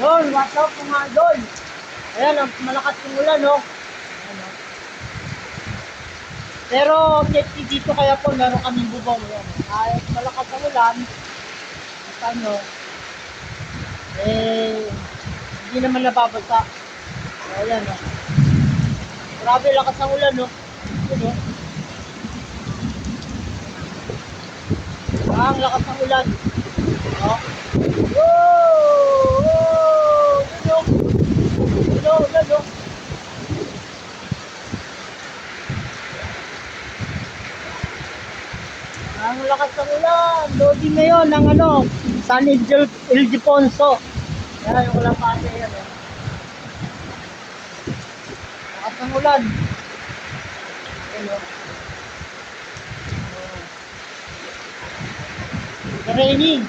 Yun, what's up mga idol? Ayan, ang malakas yung ulan, no? Ayan, no? Pero, safety dito kaya po, meron kaming bubong. Ayan. Kahit malakas ang ulan, ano, hindi naman nababasa. Ayan, no? Grabe, lakas ang ulan, no? Ayan, no? Ang lakas ng ulan. No? Woo! Woo! Yun, no? Yun, no? Ang lakas ng ulan. Loading na yun ng ano, San Ildefonso. Yan, yung ulan pa yan. Eh. Lakas ng ulan. Ayan, oh. Raining.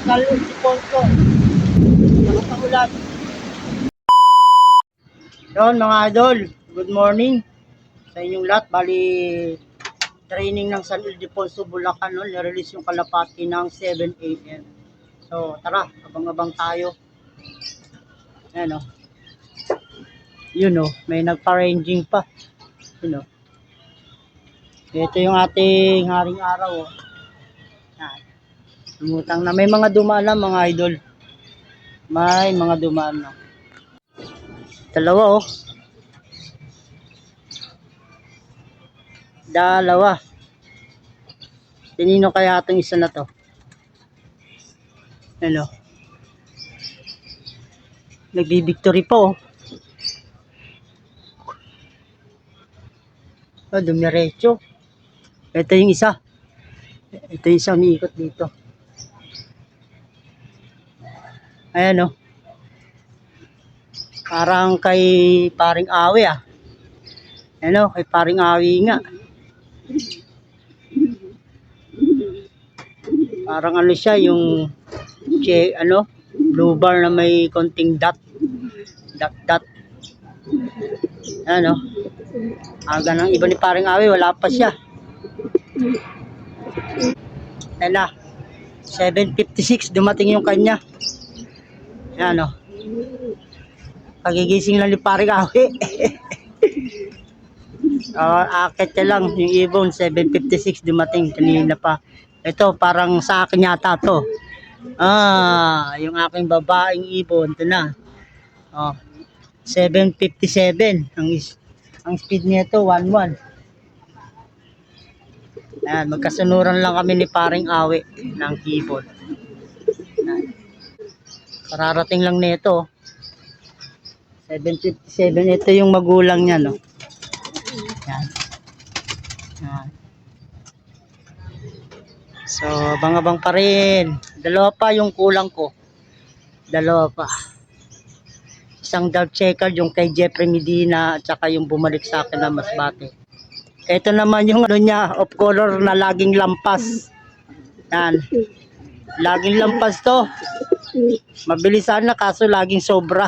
San Ildefonso. Lakas ng ulan. Yun mga idol, good morning sa inyong lahat. Bali, training ng San Ildefonso, Bulacan, no? Nirelease yung kalapati ng 7 AM. So, tara, abang-abang tayo. Ayan, o. Yun, o. May nagpa-ranging pa. Yun, o. Ito yung ating haring araw, o. Yan. Lumutang na. May mga dumaan na, mga idol. May mga dumaan na. Dalawa, o. Dalawa. Tinino kaya itong isa na to? Hello. Nagbi-victory po. Oh, dumiretso. Ito yung isa. Ito yung isa umiikot dito. Ayan, oh. Parang kay paring Awi, ah. Ayan, oh. Kay paring Awi nga. Parang ano siya, yung ano, blue bar na may konting dot. Dot. Ano? Aga ng iba ni paring Awi, wala pa siya. Ayan, 7:56 dumating yung kanya. Ayan, pagigising lang ni paring Awi. Akit niya lang yung ibon. 7:56 dumating kanina pa. Ito parang sa akin yata to. Yung aking babaeng ibon, ito na. 7:57. Ang speed nito 11. Ayan, magkasunuran lang kami ni paring Awi ng ibon. Kararating lang nito. 7:57. Ito yung magulang niya, no. Ayan. Ayan. So, abang-abang pa rin. Dalawa pa yung kulang ko. Dalawa pa. Isang dove checker, yung kay Jeffrey Medina, at saka yung bumalik sa akin na Masbate. Ito naman yung ano niya, off color na laging lampas. Yan. Laging lampas to. Mabilis sana kaso laging sobra.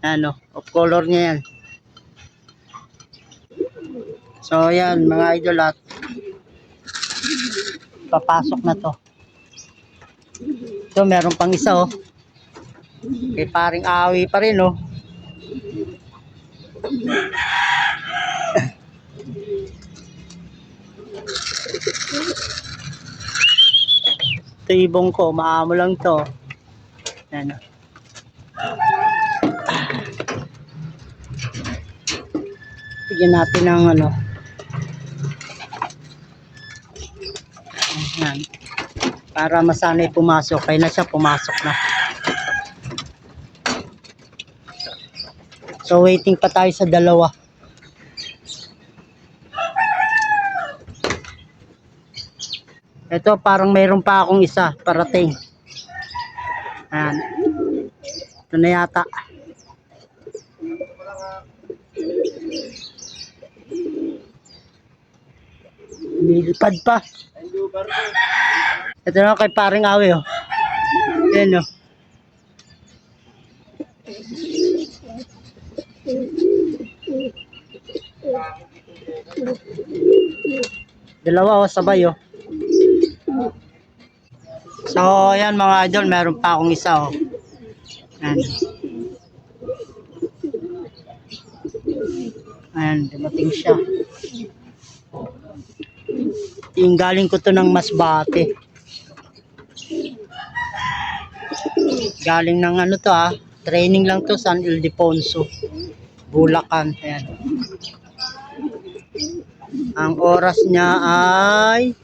Ano, off color niya yan. So, yan mga idol at papasok na to. So, meron pang isa, oh. Kay paring Awi pa rin, oh. Ito ibong ko, maamo lang to. Ayan, oh. Bigyan natin ng ano. Ayan. Para masanay pumasok. Kaya na siya pumasok na. So waiting pa tayo sa dalawa. Ito parang mayroon pa akong isa parating. Ayan. Ito na yata. Nilipad pa. Ito na kay paring Awi, oh. Ayan, oh. Dalawa, oh, sabay, oh. So, ayan mga idol, meron pa akong isa, oh. Ayan. Ayan, dumating siya. Yung galing ko to ng Masbate. Galing ng ano to training lang to, San Ildefonso, Bulacan. Ayan. Ang oras niya ay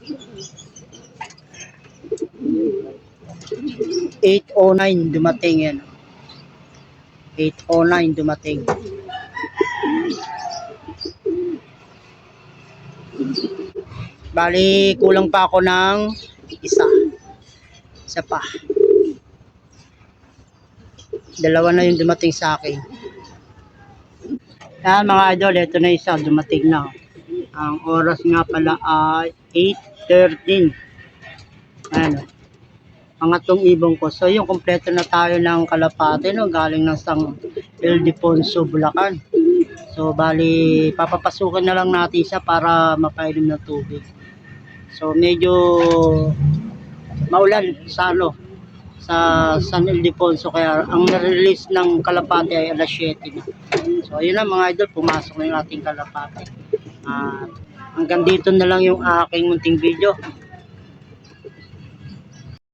8:09 dumating yan. 8:09 dumating. Bali, kulang pa ako ng isa. Isa pa. Dalawa na yung dumating sa akin. Yan mga idol, ito na isa, dumating na. Ang oras nga pala ay 8:13. Ayan. Pangatong ibong ko. So yung kompleto na tayo ng kalapate, no? Galing ng San Ildefonso, Bulacan. So bali, papapasukin na lang natin siya para mapainom ng tubig. So medyo maulan sa sa San Ildefonso, kaya ang na-release ng kalapate ay alas 7 na. So ayun na mga idol, pumasok na yung ating kalapate. Hanggang dito na lang yung aking munting video.